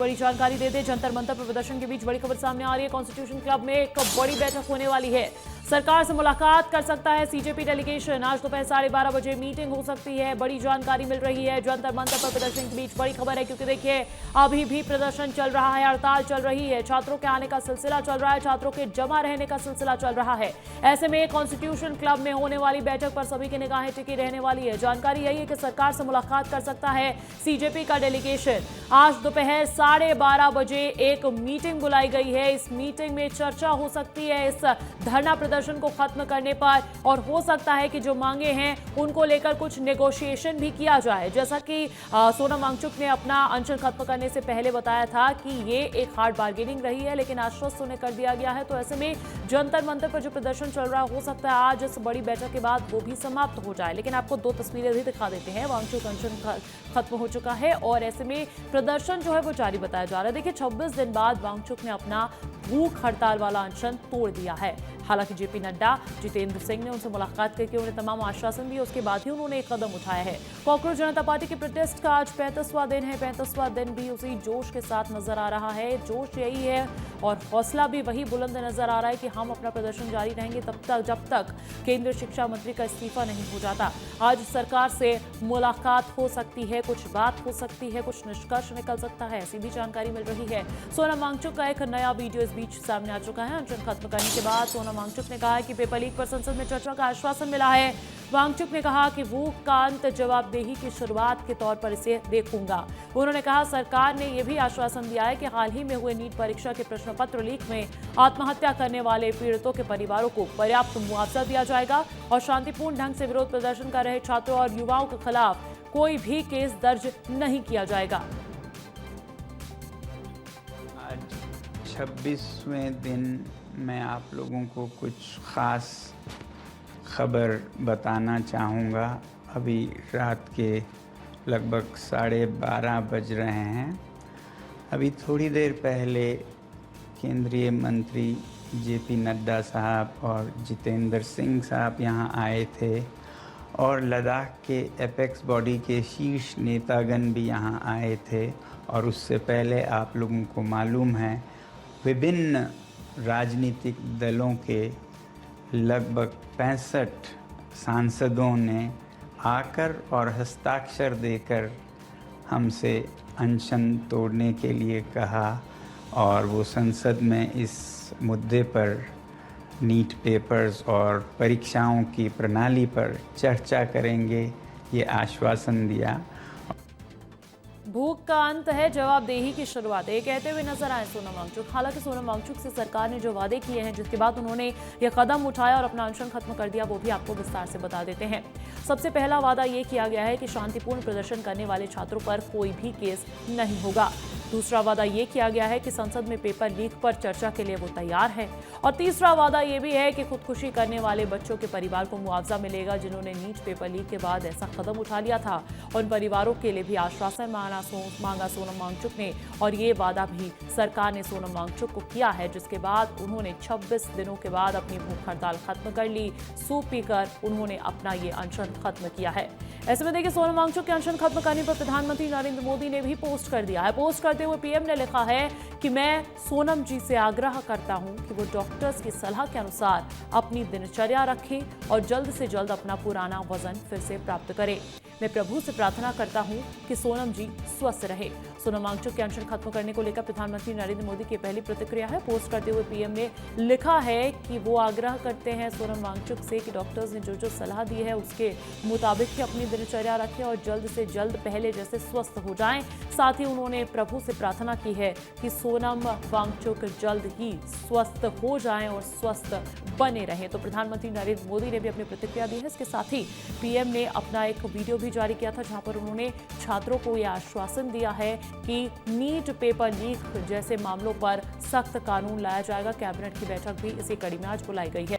बड़ी जानकारी दे दें। जंतर मंतर पर प्रदर्शन के बीच बड़ी खबर सामने आ रही है। कॉन्स्टिट्यूशन क्लब में एक बड़ी बैठक होने वाली है। सरकार से मुलाकात कर सकता है सीजेपी डेलीगेशन। आज दोपहर 12:30 बजे मीटिंग हो सकती है। बड़ी जानकारी मिल रही है। जंतर मंतर पर प्रदर्शन के बीच बड़ी खबर है, क्योंकि देखिए अभी भी प्रदर्शन चल रहा है, हड़ताल चल रही है, छात्रों के आने का सिलसिला चल रहा है, छात्रों के जमा रहने का सिलसिला चल रहा है। ऐसे में कॉन्स्टिट्यूशन क्लब में होने वाली बैठक पर सभी की निगाहें टिकी रहने वाली है। जानकारी यही है कि सरकार से मुलाकात कर सकता है सीजेपी का डेलीगेशन। आज दोपहर 12:30 बजे एक मीटिंग बुलाई गई है। इस मीटिंग में चर्चा हो सकती है इस धरना प्रदर्शन को खत्म करने पर, और हो सकता है कि जो मांगे हैं उनको लेकर कुछ नेगोशिएशन भी किया जाए। जैसा कि सोनम वांगचुक ने अपना अनशन खत्म करने से पहले बताया था कि ये एक हार्ड बार्गेनिंग रही है, लेकिन आश्वस्त उन्हें कर दिया गया है। तो ऐसे में जंतर मंतर पर जो प्रदर्शन चल रहा हो सकता है आज इस बड़ी बैठक के बाद वो भी समाप्त हो जाए। लेकिन आपको दो तस्वीरें भी दिखा देते हैं। वांगचुक अनशन खत्म हो चुका है और ऐसे में प्रदर्शन जो है वो जारी बताया जा रहा है। देखिए 26 दिन बाद वांगचुक ने अपना भूख हड़ताल वाला अनशन तोड़ दिया है। हालांकि जेपी नड्डा, जितेंद्र सिंह ने उनसे मुलाकात करके उन्हें तमाम आश्वासन दिए, उसके बाद ही उन्होंने एक कदम उठाया है। कॉकरोच जनता पार्टी के प्रोटेस्ट का आज 35वां दिन है। 35वां दिन भी उसी जोश के साथ नजर आ रहा है। जोश यही है और हौसला भी वही बुलंद नजर आ रहा है कि हम अपना प्रदर्शन जारी रहेंगे तब तक जब तक केंद्रीय शिक्षा मंत्री का इस्तीफा नहीं हो जाता। आज सरकार से मुलाकात हो सकती है, कुछ बात हो सकती है, कुछ निष्कर्ष निकल सकता है, ऐसी भी जानकारी मिल रही है। सोनम वांगचुक का एक नया वीडियो इस बीच सामने आ चुका है। अनशन खत्म करने के बाद सोनम वांगचुक ने कहा कि पेपर लीक पर संसद में चर्चा का आश्वासन मिला है। वांगचुक ने कहा कि वो कांत जवाबदेही की शुरुआत के तौर पर इसे देखूंगा। उन्होंने कहा सरकार ने यह भी आश्वासन दिया है कि हाल ही में हुए नीट परीक्षा के प्रश्न पत्र लीक में आत्महत्या करने वाले पीड़ितों के परिवारों को पर्याप्त मुआवजा दिया जाएगा और शांतिपूर्ण ढंग से विरोध प्रदर्शन कर रहे छात्रों और युवाओं के खिलाफ कोई भी केस दर्ज नहीं किया जाएगा। आज 26वें दिन मैं आप लोगों को कुछ ख़ास खबर बताना चाहूँगा। अभी रात के लगभग 12:30 बज रहे हैं। अभी थोड़ी देर पहले केंद्रीय मंत्री जेपी नड्डा साहब और जितेंद्र सिंह साहब यहाँ आए थे और लद्दाख के एपेक्स बॉडी के शीर्ष नेतागण भी यहाँ आए थे। और उससे पहले आप लोगों को मालूम है विभिन्न राजनीतिक दलों के लगभग 65 सांसदों ने आकर और हस्ताक्षर देकर हमसे अनशन तोड़ने के लिए कहा और वो संसद में इस मुद्दे पर नीट पेपर्स और परीक्षाओं की प्रणाली पर चर्चा करेंगे, ये आश्वासन दिया। भूख का अंत है, जवाबदेही की शुरुआत, ये कहते हुए नजर आए सोनम वांगचुक। हालांकि सोनम वांगचुक से सरकार ने जो वादे किए हैं, जिसके बाद उन्होंने यह कदम उठाया और अपना अनशन खत्म कर दिया, वो भी आपको विस्तार से बता देते हैं। सबसे पहला वादा ये किया गया है कि शांतिपूर्ण प्रदर्शन करने वाले छात्रों पर कोई भी केस नहीं होगा। दूसरा वादा ये किया गया है कि संसद में पेपर लीक पर चर्चा के लिए वो तैयार है। और तीसरा वादा ये भी है कि खुदकुशी करने वाले बच्चों के परिवार को मुआवजा मिलेगा जिन्होंने नीट पेपर लीक के बाद ऐसा कदम उठा लिया था। उन परिवारों के लिए भी आश्वासन मांगा सोनम वांगचुक ने, और ये वादा भी सरकार ने सोनम वांगचुक को किया है, जिसके बाद उन्होंने 26 दिनों के बाद अपनी भूख हड़ताल खत्म कर ली। सूप पीकर उन्होंने अपना ये अनशन खत्म किया है। ऐसे में देखिए सोनम वांगचुक के अनशन खत्म करने पर प्रधानमंत्री नरेंद्र मोदी ने भी पोस्ट कर दिया है। पोस्ट करते हुए पीएम ने लिखा है कि मैं सोनम जी से आग्रह करता हूं कि वो डॉक्टर्स की सलाह के अनुसार अपनी दिनचर्या रखें और जल्द से जल्द अपना पुराना वजन फिर से प्राप्त करें। मैं प्रभु से प्रार्थना करता हूं कि सोनम जी स्वस्थ रहे। सोनम वांगचुक के अनशन खत्म करने को लेकर प्रधानमंत्री नरेंद्र मोदी की पहली प्रतिक्रिया है। पोस्ट करते हुए पीएम ने लिखा है कि वो आग्रह करते हैं सोनम वांगचुक से कि डॉक्टर्स ने जो सलाह दी है उसके मुताबिक ही अपनी दिनचर्या रखें और जल्द से जल्द पहले जैसे स्वस्थ हो जाएं। साथ ही उन्होंने प्रभु से प्रार्थना की है कि सोनम वांगचुक जल्द ही स्वस्थ हो जाएं और स्वस्थ बने रहें। तो प्रधानमंत्री नरेंद्र मोदी ने भी अपनी प्रतिक्रिया दी है। इसके साथ ही पीएम ने अपना एक वीडियो भी जारी किया था, जहां पर उन्होंने छात्रों को यह आश्वासन दिया है कि नीट पेपर लीक जैसे मामलों पर सख्त कानून लाया जाएगा। कैबिनेट की बैठक भी इसी कड़ी में आज बुलाई गई है।